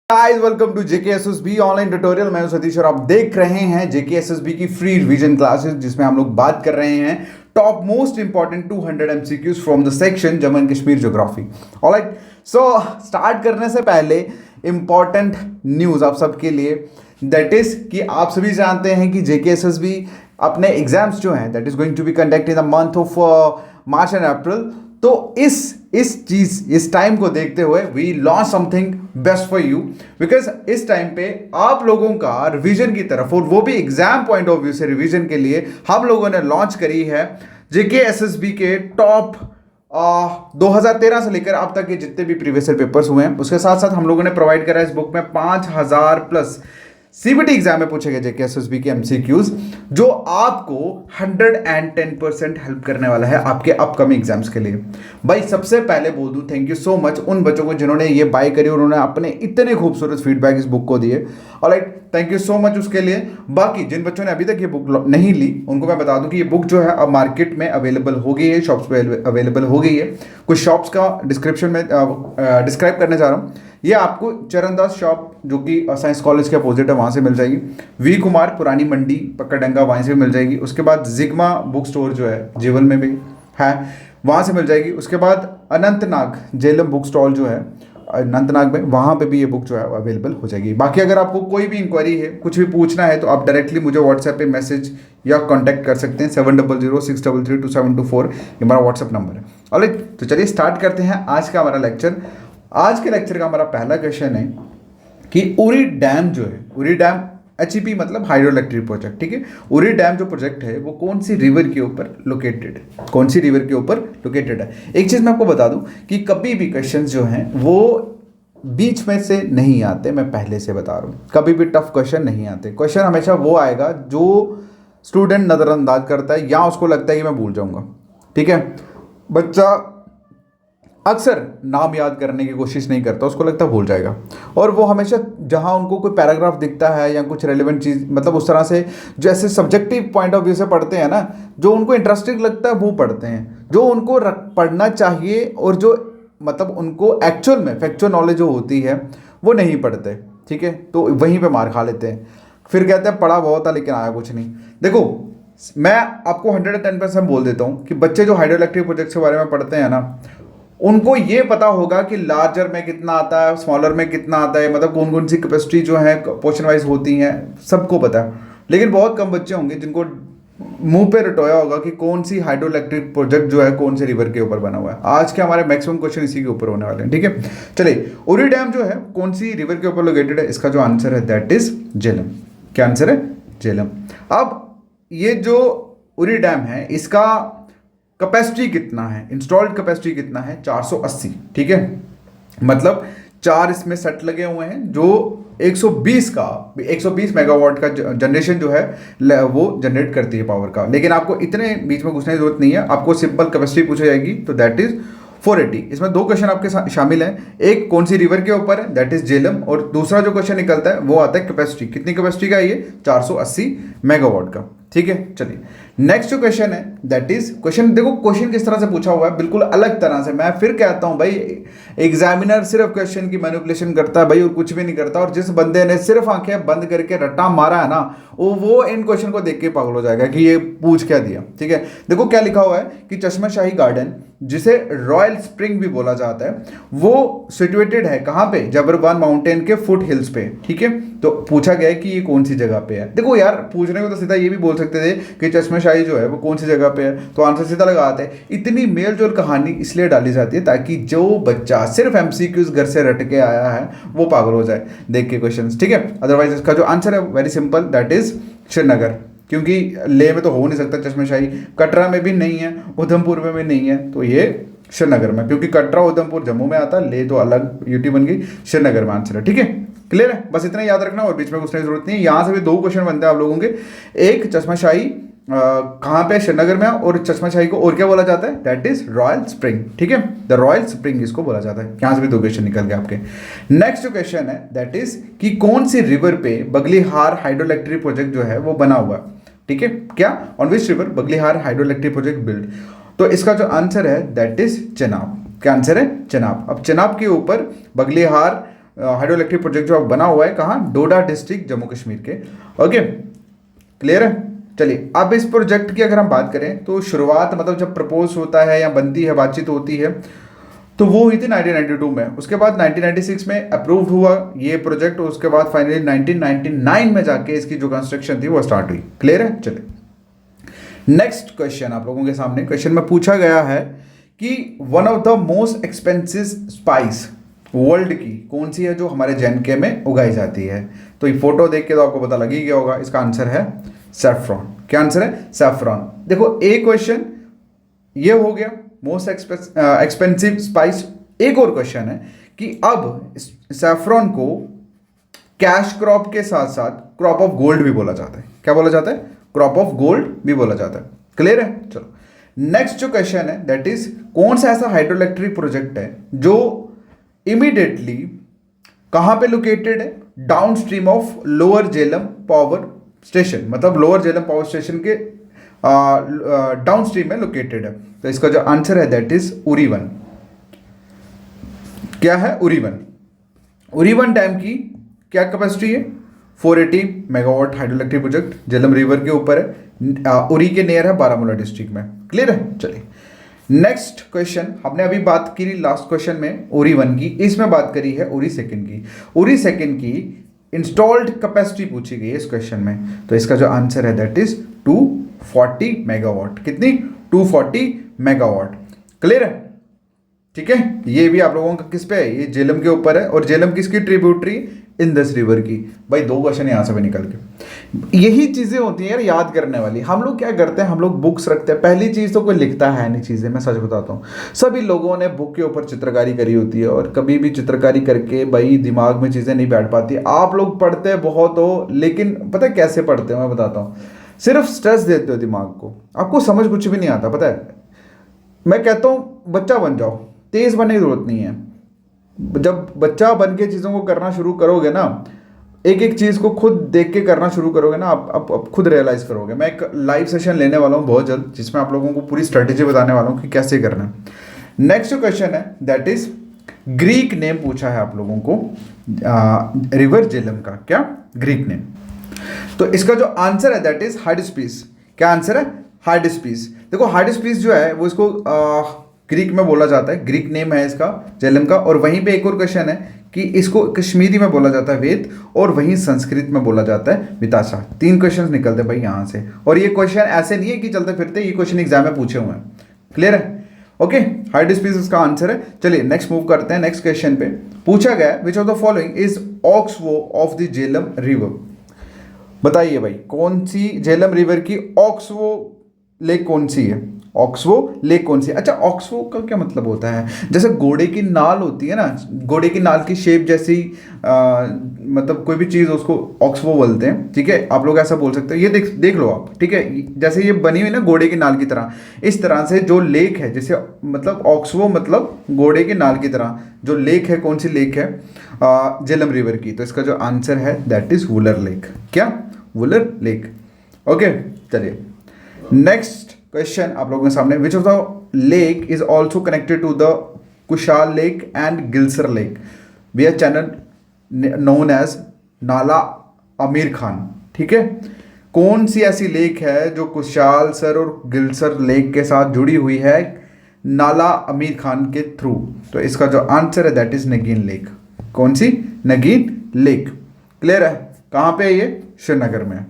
Guys welcome to JKSSB online tutorial. मैं हूं सतीश और आप देख रहे हैं जेकेएसएसबी की फ्री रिवीजन क्लासेस, जिसमें हम लोग बात कर रहे हैं top most important 200 MCQs from the section Jammu and Kashmir geography. Alright, so start करने से पहले इंपॉर्टेंट न्यूज आप सबके लिए, दैट इज कि आप सभी जानते हैं कि जेकेएसएसबी अपने एग्जाम्स जो हैं that is going to be conduct in the month of March and April. तो इस टाइम को देखते हुए we launch something best for you, because इस टाइम पे आप लोगों का रिवीजन की तरफ, और वो भी एग्जाम पॉइंट ऑफ व्यू से रिवीजन के लिए हम लोगों ने लॉन्च करी है जेकेएसएसबी के टॉप 2013 से लेकर अब तक के जितने भी प्रीवियस ईयर पेपर्स हुए हैं। उसके साथ साथ हम लोगों ने प्रोवाइड करा इस बुक में 5000 प्लस सीबीटी एग्जाम में पूछे गए जेकेएसएसबी के एमसीक्यूज, जो आपको 110% हेल्प करने वाला है आपके अपकमिंग एग्जाम्स के लिए। भाई सबसे पहले बोल दूं थैंक यू सो मच उन बच्चों को जिन्होंने ये बाय करी और उन्होंने अपने इतने खूबसूरत फीडबैक इस बुक को दिए। Alright, thank you so much उसके लिए। बाकी जिन बच्चों ने अभी तक ये बुक नहीं ली उनको मैं बता दूं कि ये बुक जो है अब मार्केट में अवेलेबल हो गई है, शॉप्स पे अवेलेबल हो गई है। कुछ शॉप्स का डिस्क्रिप्शन में डिस्क्राइब करने जा रहा हूँ। ये आपको चरणदास शॉप जो कि साइंस कॉलेज के अपोजिट है वहाँ से मिल जाएगी। वी कुमार पुरानी मंडी पक्काडंगा वहाँ से भी मिल जाएगी। उसके बाद जिग्मा बुक स्टोर जो है जीवल में भी है, वहाँ से मिल जाएगी। उसके बाद अनंतनाग जेलम बुक स्टॉल जो है अनंतनाग में, वहाँ पे भी ये बुक जो है अवेलेबल हो जाएगी। बाकी अगर आपको कोई भी इंक्वायरी है, कुछ भी पूछना है, तो आप डायरेक्टली मुझे व्हाट्सएप पे मैसेज या कांटेक्ट कर सकते हैं। 7006332724 ये हमारा व्हाट्सएप नंबर है। ऑलराइट, तो चलिए स्टार्ट करते हैं आज का हमारा लेक्चर। आज के लेक्चर का हमारा पहला क्वेश्चन है कि उरी डैम जो है, उरी डैम HEP मतलब हाइड्रो इलेक्ट्रिक प्रोजेक्ट, ठीक है। उरी डैम जो प्रोजेक्ट है वो कौन सी रिवर के ऊपर लोकेटेड है, कौन सी रिवर के ऊपर लोकेटेड है। एक चीज़ मैं आपको बता दूं कि कभी भी क्वेश्चन जो हैं वो बीच में से नहीं आते, मैं पहले से बता रहा हूँ। कभी भी टफ क्वेश्चन नहीं आते। क्वेश्चन हमेशा वो आएगा जो स्टूडेंट नज़रअंदाज करता है या उसको लगता है कि मैं भूल जाऊँगा, ठीक है। बच्चा अक्सर नाम याद करने की कोशिश नहीं करता, उसको लगता है भूल जाएगा, और वो हमेशा जहाँ उनको कोई पैराग्राफ दिखता है या कुछ रेलेवेंट चीज़, मतलब उस तरह से जैसे सब्जेक्टिव पॉइंट ऑफ व्यू से पढ़ते हैं ना, जो उनको इंटरेस्टिंग लगता है वो पढ़ते हैं, जो उनको पढ़ना चाहिए और जो मतलब उनको एक्चुअल में फैक्चुअल नॉलेज जो होती है वो नहीं पढ़ते, ठीक है। तो वहीं पर मार खा लेते हैं, फिर कहते हैं पढ़ा बहुत था लेकिन आया कुछ नहीं। देखो मैं आपको 110% बोल देता हूँ कि बच्चे जो हाइड्रो इलेक्ट्रिक प्रोजेक्ट के बारे में पढ़ते हैं ना, उनको ये पता होगा कि लार्जर में कितना आता है, स्मॉलर में कितना आता है, मतलब कौन कौन सी कैपेसिटी जो है पोर्शन वाइज होती हैं, सबको पता है। लेकिन बहुत कम बच्चे होंगे जिनको मुंह पे रटोया होगा कि कौन सी हाइड्रो इलेक्ट्रिक प्रोजेक्ट जो है कौन से रिवर के ऊपर बना हुआ है। आज के हमारे मैक्सिमम क्वेश्चन इसी के ऊपर होने वाले हैं, ठीक है। चलिए, उरी डैम जो है कौन सी रिवर के ऊपर लोकेटेड है, इसका जो आंसर है दैट इज झेलम। क्या आंसर है? झेलम। अब ये जो उरी डैम है इसका कैपेसिटी कितना है, इंस्टॉल्ड कैपेसिटी कितना है? 480, ठीक है। मतलब 4 इसमें सेट लगे हुए हैं जो 120 मेगावाट का जनरेशन जो है वो जनरेट करती है पावर का। लेकिन आपको इतने बीच में घुसने की जरूरत नहीं है, आपको सिंपल कैपेसिटी पूछी जाएगी तो दैट इज 480। इसमें 2 क्वेश्चन आपके शामिल हैं, एक कौन सी रिवर के ऊपर है दैट इज झेलम, और दूसरा जो क्वेश्चन निकलता है वो आता है कैपेसिटी, कितनी कैपेसिटी का है ये? 480 मेगावाट का, ठीक है। चलिए नेक्स्ट जो क्वेश्चन है दैट इज क्वेश्चन, देखो क्वेश्चन किस तरह से पूछा हुआ है, बिल्कुल अलग तरह से। मैं फिर कहता हूं भाई, एग्जामिनर सिर्फ क्वेश्चन की मैनिपुलेशन करता है भाई और कुछ भी नहीं करता, और जिस बंदे ने सिर्फ आंखें बंद करके रट्टा मारा है ना, वो इन क्वेश्चन को देख के पागल हो जाएगा कि ये पूछ क्या दिया, ठीक है। देखो क्या लिखा हुआ है कि चश्मा-शाही गार्डन, जिसे रॉयल स्प्रिंग भी बोला जाता है, वो सिचुएटेड है कहाँ पे? जबरवान माउंटेन के फुट हिल्स पे, ठीक है। तो पूछा गया है कि ये कौन सी जगह पे है। देखो यार, पूछने को तो सीधा ये भी बोल सकते थे कि चश्मा-शाही जो है वो कौन सी जगह पे है, तो आंसर सीधा लगाते हैं। इतनी मेल जोल कहानी इसलिए डाली जाती है ताकि जो बच्चा सिर्फ एमसीक्यूज घर से रट के आया है वो पागल हो जाए देख के क्वेश्चंस, ठीक है। अदरवाइज इसका जो आंसर है very simple, that is Srinagar, क्योंकि लेह में तो हो नहीं सकता चश्मा-शाही, कटरा में भी नहीं है, उधमपुर में भी नहीं है, तो ये श्रीनगर में, क्योंकि कटरा उधमपुर जम्मू में आता है, लेह तो अलग यूटी बन गई, श्रीनगर में आंसर है, ठीक है। क्लियर है? बस इतना याद रखना और बीच में घुसने की जरूरत नहीं है। यहाँ से भी 2 क्वेश्चन बनते हैं आप लोगों के, एक चश्मा-शाही कहाँ पे? श्रीनगर में, और चश्मा-शाही को और क्या बोला जाता है? दैट इज रॉयल स्प्रिंग, ठीक है। द रॉयल स्प्रिंग इसको बोला जाता है। यहाँ से भी 2 क्वेश्चन निकल गए आपके। नेक्स्ट जो क्वेश्चन है दैट इज कि कौन सी रिवर पे बगलीहार हाइड्रो इलेक्ट्रिक प्रोजेक्ट जो है वो बना हुआ है, ठीक है। क्या? On which river Baglihar hydro electric project build? तो इसका जो आंसर है दैट इज चेनाब। क्या आंसर है? चेनाब। अब चेनाब के ऊपर बगलीहार हाइड्रोइलेक्ट्रिक प्रोजेक्ट जो बना हुआ है कहाँ, डोडा डिस्ट्रिक्ट जम्मू कश्मीर के। ओके, क्लियर है। चलिए अब इस प्रोजेक्ट की अगर हम बात करें तो शुरुआत मतलब जब प्रपोज होता है या बनती है, बातचीत होती है, तो वो हुई थी 1992 में। उसके बाद 1996 में अप्रूव्ड हुआ ये प्रोजेक्ट। उसके बाद फाइनली 1999 में जाके इसकी जो कंस्ट्रक्शन थी वो स्टार्ट हुई। क्लियर है। चलिए नेक्स्ट क्वेश्चन आप लोगों के सामने। क्वेश्चन में पूछा गया है कि one of the most expensive spice world की कौन सी है जो हमारे जेएनके में उगाई जाती है। तो ये फोटो देख के तो आपको पता लग ही गया होगा, इसका आंसर है सैफ्रॉन। क्या आंसर है? सैफ्रॉन। देखो एक क्वेश्चन ये हो गया मोस्ट एक्सपेंसिव स्पाइस। एक और क्वेश्चन है कि अब सैफ्रॉन को कैश क्रॉप के साथ साथ क्रॉप ऑफ गोल्ड भी बोला जाता है। क्या बोला जाता है? क्रॉप ऑफ गोल्ड भी बोला जाता है। क्लियर है। चलो नेक्स्ट जो क्वेश्चन है दैट इज कौन सा ऐसा हाइड्रोइलेक्ट्रिक प्रोजेक्ट है जो इमीडिएटली कहां पे लोकेटेड है? Down stream of lower Jhelum power station, मतलब लोअर झेलम पावर स्टेशन के डाउन स्ट्रीम में लोकेटेड है। तो इसका जो आंसर है दैट इज उरी 1। क्या है? उरी 1। उरी 1 डैम की क्या कैपेसिटी है? 480 megawatt hydroelectric project Jhelum river के ऊपर है, उरी के नियर है, बारामूला डिस्ट्रिक्ट में। क्लियर है। चलिए नेक्स्ट क्वेश्चन, हमने अभी बात की लास्ट क्वेश्चन में उरी 1 की, इसमें बात करी है उरी 2 की। उरी 2 की इंस्टॉल्ड कैपेसिटी पूछी गई है इस क्वेश्चन में। तो इसका जो आंसर है दैट इज 240 मेगावाट। कितनी? 240 मेगावाट। क्लियर है। ठीक है। ये भी आप लोगों का किस पे है? ये झेलम के ऊपर है, और झेलम किसकी ट्रिब्यूटरी? इंदस रिवर की। भाई 2 क्वेश्चन यहां से भी निकल के। यही चीजें होती हैं यार याद करने वाली। हम लोग क्या करते हैं, हम लोग बुक्स रखते हैं। पहली चीज तो कोई लिखता है नहीं चीजें, मैं सच बताता हूँ। सभी लोगों ने बुक के ऊपर चित्रकारी करी होती है, और कभी भी चित्रकारी करके भाई दिमाग में चीजें नहीं बैठ पाती। आप लोग पढ़ते बहुत हो, लेकिन पता है कैसे पढ़ते हो? मैं बताता हूँ। सिर्फ स्ट्रेस देते हो दिमाग को, आपको समझ कुछ भी नहीं आता। पता है, मैं कहता हूँ बच्चा बन जाओ, तेज बनने की जरूरत नहीं है। जब बच्चा बन के चीज़ों को करना शुरू करोगे ना, एक एक चीज़ को खुद देख के करना शुरू करोगे ना, आप खुद रियलाइज़ करोगे। मैं एक लाइव सेशन लेने वाला हूँ बहुत जल्द, जिसमें आप लोगों को पूरी स्ट्रेटेजी बताने वाला हूँ कि कैसे करना है। नेक्स्ट जो क्वेश्चन है दैट इज ग्रीक नेम पूछा है आप लोगों को रिवर झेलम का। क्या? Greek name. तो इसका जो आंसर है दैट इज हाइडिस्पीस। क्या आंसर है? हाइडिस्पीस। देखो हाइडिस्पीस जो है वो इसको ग्रीक में बोला जाता है, ग्रीक नेम है इसका झेलम का। और वहीं पे एक और क्वेश्चन है कि इसको कश्मीरी में बोला जाता है वेद, और वहीं संस्कृत में बोला जाता है विताशा। 3 क्वेश्चन निकलते भाई यहाँ से। और ये क्वेश्चन ऐसे नहीं है कि चलते फिरते, ये क्वेश्चन एग्जाम में पूछे हुए हैं। क्लियर है। ओके, हाइडिस्पीस इसका आंसर है। चलिए नेक्स्ट मूव करते हैं। नेक्स्ट क्वेश्चन पे पूछा गया which of the following is oxbow of the Jhelum river. बताइए भाई कौन सी झेलम रिवर की ऑक्सवो लेक कौन सी है? ऑक्सवो लेक कौन सी? अच्छा, ऑक्सवो का क्या मतलब होता है? जैसे घोड़े की नाल होती है ना, घोड़े की नाल की शेप जैसी मतलब कोई भी चीज़ उसको ऑक्सवो बोलते हैं। ठीक है, आप लोग ऐसा बोल सकते हो। ये देख लो आप। ठीक है, जैसे ये बनी हुई ना घोड़े की नाल की तरह, इस तरह से जो लेक है, जैसे मतलब ऑक्सवो मतलब घोड़े की नाल की तरह जो लेक है, कौन सी लेक है? झेलम रिवर की। तो इसका जो आंसर है दैट इज वुलर लेक। क्या? वुलर लेक। ओके, चलिए नेक्स्ट क्वेश्चन आप लोगों के सामने। Which of the lake is also connected to the Khushal lake and Gilsar lake where channel known as Nala Amir Khan. ठीक है, कौन सी ऐसी लेक है जो कुशाल सर और गिलसर लेक के साथ जुड़ी हुई है नाला आमिर खान के थ्रू? तो इसका जो आंसर है दैट इज नगीन लेक। कौन सी? नगीन लेक। क्लियर है। कहाँ पे है ये? श्रीनगर में।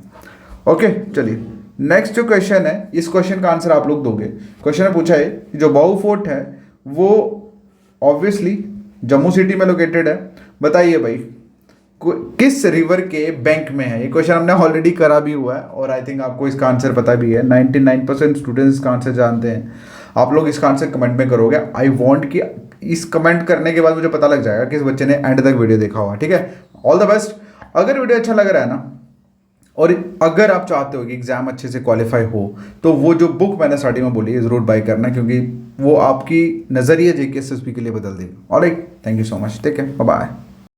ओके, चलिए नेक्स्ट जो क्वेश्चन है, इस क्वेश्चन का आंसर आप लोग दोगे। क्वेश्चन में पूछा है कि जो बाऊ फोर्ट है वो ऑब्वियसली जम्मू सिटी में लोकेटेड है। बताइए भाई किस रिवर के बैंक में है? ये क्वेश्चन हमने ऑलरेडी करा भी हुआ है, और आई थिंक आपको इसका आंसर पता भी है। 99% स्टूडेंट्स इसका आंसर जानते हैं। आप लोग इसका आंसर कमेंट में करोगे। आई वॉन्ट कि इस कमेंट करने के बाद मुझे पता लग जाएगा कि इस बच्चे ने एंड तक वीडियो देखा हुआ। ठीक है, ऑल द बेस्ट। अगर वीडियो अच्छा लग रहा है ना, और अगर आप चाहते हो कि एग्जाम अच्छे से क्वालिफाई हो, तो वो जो बुक मैंने स्टार्टिंग में बोली है ज़रूर बाय करना, क्योंकि वो आपकी नज़रिया जेके एसएसबी के लिए बदल देगी। Alright, thank you so much, take care, bye bye.